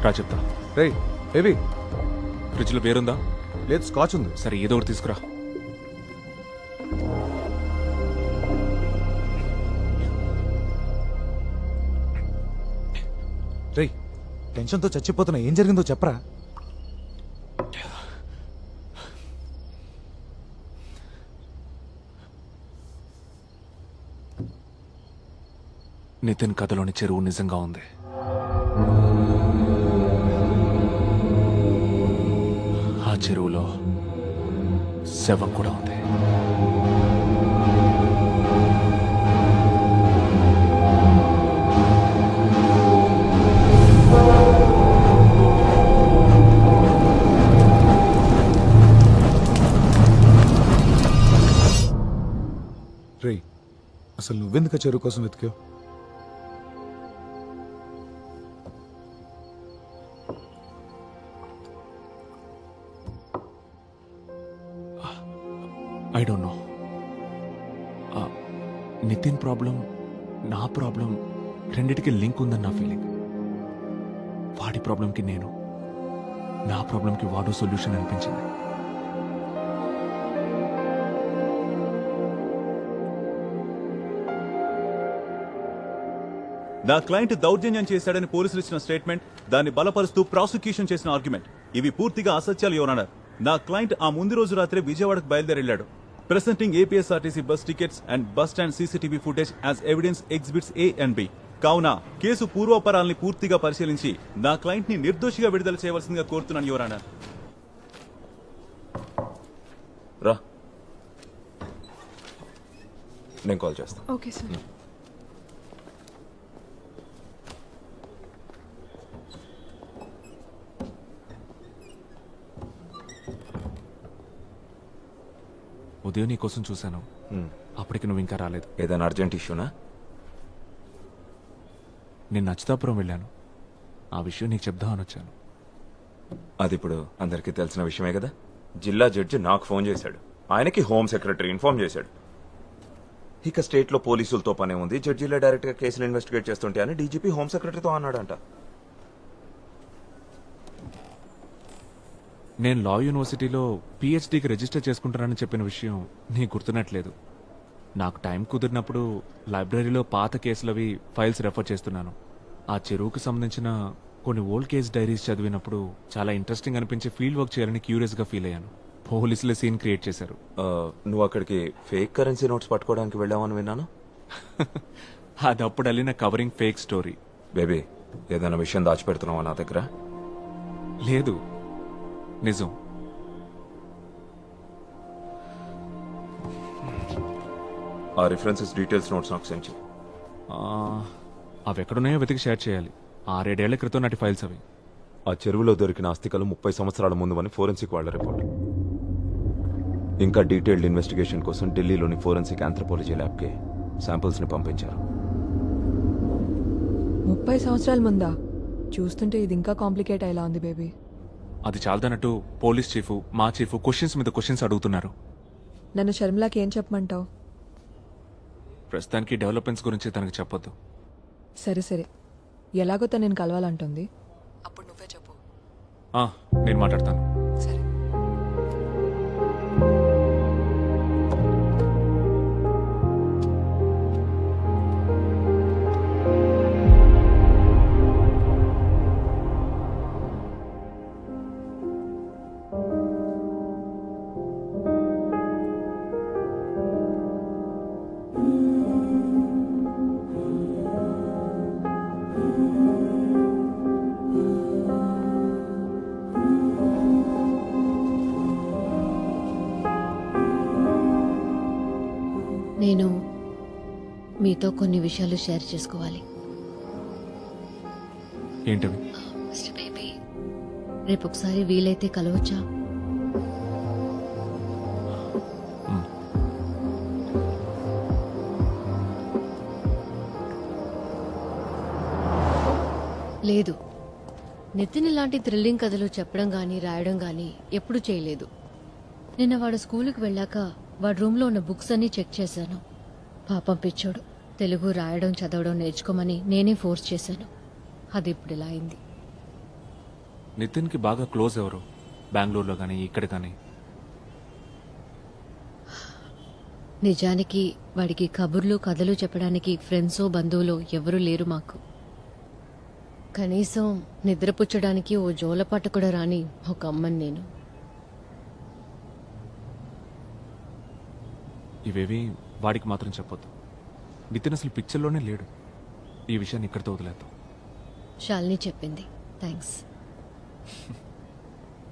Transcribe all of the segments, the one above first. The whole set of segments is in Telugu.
రా చెప్తా. రేయ్ బేబీ, ఫ్రిడ్జ్లో బేరుందా? లేదు స్కాచ్ ఉంది. సరే ఏదో ఒకటి తీసుకురా. రేయ్ టెన్షన్తో చచ్చిపోతున్నా, ఏం జరిగిందో చెప్పరా. నితిన్ కథలోని చెరువు నిజంగా ఉంది. ఆ చెరువులో శవం కూడా ఉంది. రేయ్ అసలు నువ్వెందుకు చెరువు కోసం వెతికావు? I don't know. Nithin problem, నా ప్రాబ్లం రెండిటికి లింక్ ఉందని నా ఫీలింగ్. వాడి ప్రాబ్లంకి నేను, నా ప్రాబ్లంకి వాడు సొల్యూషన్ అనిపించింది. నా క్లయింట్ దౌర్జన్యం చేశాడని పోలీసులు ఇచ్చిన స్టేట్మెంట్, దాన్ని బలపరుస్తూ ప్రాసిక్యూషన్ చేసిన ఆర్గ్యుమెంట్ ఇవి పూర్తిగా అసత్యాలు యువర్ ఆనర్. నా క్లయింట్ ఆ ముందు రోజు రాత్రి విజయవాడకు బయలుదేరెళ్లాడు. Presenting APSRTC bus tickets and bus stand CCTV footage as evidence exhibits A and B. కావున కేసు పూర్వాపరాల్ని పూర్తిగా పరిశీలించి నా క్లయింట్ ని నిర్దోషిగా విడుదల చేయవలసిందిగా కోరుతున్నాను యువర్ ఆనర్. రా, నేను కాల్ చేస్తాను. Okay sir. ఉదయం నీ కోసం చూశాను, అప్పటికి నువ్వు ఇంకా రాలేదు. ఏదైనా అర్జెంట్ ఇష్యూనా? నేను నచ్చితాపురం వెళ్ళాను, ఆ విషయం నీకు చెప్దామని వచ్చాను. అది ఇప్పుడు అందరికీ తెలిసిన విషయమే కదా. జిల్లా జడ్జి నాకు ఫోన్ చేశాడు, ఆయనకి హోమ్ సెక్రటరీ ఇన్ఫార్మ్ చేశాడు. ఇక స్టేట్ లో పోలీసులతో పనే ఉంది, జడ్జిలే డైరెక్ట్ గా కేసులు ఇన్వెస్టిగేట్ చేస్తుంటే అని డీజీపీ హోమ్ సెక్రటరీతో అన్నాడంట. నేను లా యూనివర్సిటీలో పిహెచ్డీకి రిజిస్టర్ చేసుకుంటానని చెప్పిన విషయం నీకు గుర్తున్నట్లేదు. నాకు టైం కుదిరినప్పుడు లైబ్రరీలో పాత కేసులవి ఫైల్స్ రెఫర్ చేస్తున్నాను. ఆ చెరువుకు సంబంధించిన కొన్ని ఓల్డ్ కేస్ డైరీస్ చదివినప్పుడు చాలా ఇంట్రెస్టింగ్ అనిపించి ఫీల్డ్ వర్క్ చేయాలని క్యూరియస్గా ఫీల్ అయ్యాను. పోలీసులే సీన్ క్రియేట్ చేశారు. నువ్వు అక్కడికి ఫేక్ కరెన్సీ నోట్స్ పట్టుకోవడానికి వెళ్ళావని విన్నాను. అది అప్పుడు వెళ్ళిన కవరింగ్ ఫేక్ స్టోరీ. బేబీ, ఏదైనా విషయం దాచిపెడుతున్నావా నా దగ్గర? లేదు, నిజం. ఆ రిఫరెన్సెస్ డీటెయిల్స్ నోట్స్ నాకు సెండ్ చేయి. అవి ఎక్కడున్నాయో వెతికి షేర్ చేయాలి. 6-7 ఏళ్ల క్రితం నాటి ఫైల్స్ అవి. ఆ చెరువులో దొరికిన అస్థికలు 30 సంవత్సరాల ముందు అని ఫోరెన్సిక్ వాళ్ళ రిపోర్ట్. ఇంకా డీటెయిల్డ్ ఇన్వెస్టిగేషన్ కోసం ఢిల్లీలోని ఫోరెన్సిక్ ఆంథ్రోపాలజీ ల్యాబ్కి శాంపిల్స్ ని పంపించారు. 30 సంవత్సరాల ముందా? చూస్తుంటే ఇది ఇంకా కాంప్లికేట్ అయ్యేలా ఉంది బేబీ. అది చాలదన్నట్టు పోలీస్ చీఫ్, మా చీఫ్ క్వశ్చన్స్ మీద క్వశ్చన్స్ అడుగుతున్నారు. నన్ను షర్మిలాకి ఏం చెప్పమంటావు? ప్రస్తుతానికి డెవలప్మెంట్స్ గురించి తనకు చెప్పొద్దు. సరే సరే, ఎలాగో తను నేను కలవాలంటుంది, అప్పుడు నువ్వే చెప్పు. నేను మాట్లాడతాను. సరే. నేను మీతో కొన్ని విషయాలు షేర్ చేసుకోవాలి. ఏంటవి? మిస్టర్ బేబీ, రేపు ఒకసారి వీలైతే కలవచ్చా? లేదు, నితిన్ ఇలాంటి థ్రిల్లింగ్ కథలు చెప్పడం గానీ రాయడం గానీ ఎప్పుడు చేయలేదు. నిన్న వాడు స్కూలుకు వెళ్ళాక వాడి రూమ్లో ఉన్న బుక్స్ అన్నీ చెక్ చేశాను. పాపం పిచ్చోడు, తెలుగు రాయడం చదవడం నేర్చుకోమని నేనే ఫోర్స్ చేశాను. అది ఇప్పుడు ఇలా అయింది. నితిన్కి బాగా క్లోజ్ ఎవరు బెంగళూరులో కానీ ఇక్కడ కానీ? నిజానికి వాడికి కబుర్లు కథలు చెప్పడానికి ఫ్రెండ్సో బంధువులో ఎవరూ లేరు మాకు. కనీసం నిద్రపుచ్చడానికి ఓ జోలపాట కూడా రాని ఒక అమ్మని నేను. ఇవేవి వాడికి మాత్రం చెప్పొద్దు. నితిన్ అసలు పిక్చర్లోనే లేడు. ఈ విషయాన్ని ఇక్కడితో వదిలేద్దాం. శాలిని చెప్పింది. థ్యాంక్స్.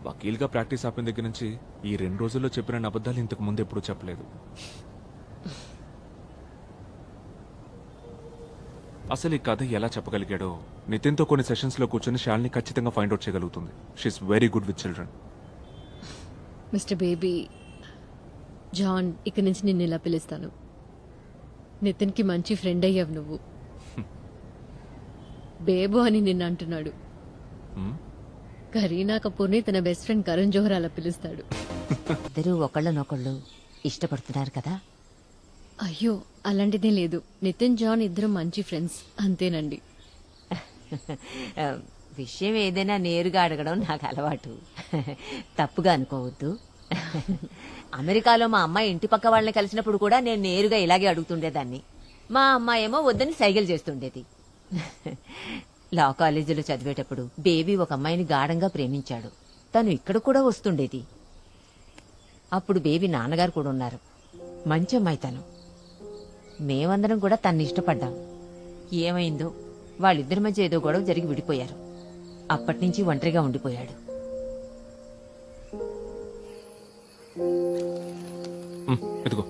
వకీల్గా ప్రాక్టీస్ ఆపిన దగ్గర నుంచి ఈ 2 రోజుల్లో చెప్పిన అబద్ధాలు ఇంతకు ముందు ఎప్పుడూ చెప్పలేదు. అసలు ఈ కథ ఎలా చెప్పగలిగాడో నితిన్తో కొన్ని సెషన్స్లో కూర్చొని శాలిని ఖచ్చితంగా ఫైండ్ అవుట్ చేయగలుగుతుంది. She is very good with children. Mister baby, John ఇక్కడి నుంచి నిన్ను ఇలా పిలుస్తాను. నితిన్కి మంచి ఫ్రెండ్ అయ్యావు నువ్వు. బేబు అని నిన్ను అంటున్నాడు. కరీనా కపూర్ని తన బెస్ట్ ఫ్రెండ్ కరణ్ జోహర్ అలా పిలుస్తాడు. ఇద్దరూ ఒకళ్ళనొకళ్ళు ఇష్టపడుతున్నారు కదా. అయ్యో అలాంటిదే లేదు. నితిన్ జాన్ ఇద్దరు మంచి ఫ్రెండ్స్ అంతేనండి. విషయం ఏదైనా నేరుగా అడగడం నాకు అలవాటు. తప్పుగా అనుకోవద్దు. అమెరికాలో మా అమ్మాయి ఇంటి పక్క వాళ్ళని కలిసినప్పుడు కూడా నేను నేరుగా ఇలాగే అడుగుతుండేదాన్ని. మా అమ్మాయి ఏమో వద్దని సైగలు చేస్తుండేది. లా కాలేజీలో చదివేటప్పుడు బేబీ ఒక అమ్మాయిని గాఢంగా ప్రేమించాడు. తను ఇక్కడ కూడా వస్తుండేది. అప్పుడు బేబీ నాన్నగారు కూడా ఉన్నారు. మంచి అమ్మాయి తను. మేమందరం కూడా తన్ని ఇష్టపడ్డాం. ఏమైందో వాళ్ళిద్దరి మధ్య ఏదో గొడవ జరిగి విడిపోయారు. అప్పటినుంచి ఒంటరిగా ఉండిపోయాడు. ఎదుగో.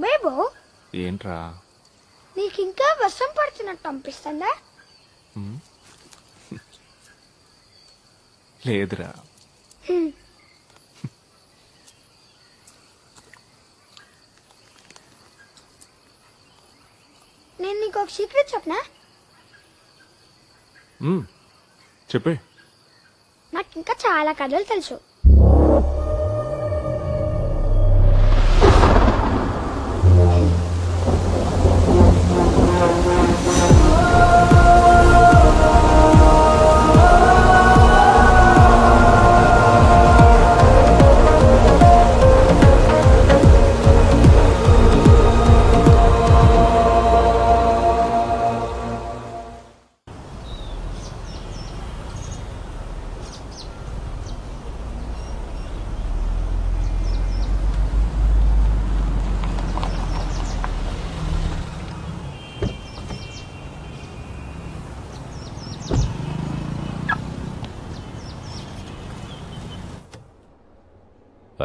బేబో, ఏంట్రా? నీకు ఇంకా వర్షం పడుతున్నట్టు అనిపిస్తుందా? లేదురా. నేను నీకు ఒక సీక్రెట్ చెప్పనా? చెప్పే. నాకు ఇంకా చాలా కథలు తెలుసు.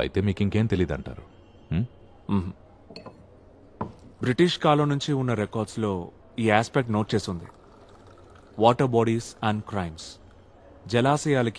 అయితే మీకు ఇంకేం తెలియదు అంటారు. బ్రిటిష్ కాలం నుంచి ఉన్న రికార్డ్స్లో ఈ ఆస్పెక్ట్ నోట్ చేసి ఉంది. Water bodies and crimes. జలాశయాలకి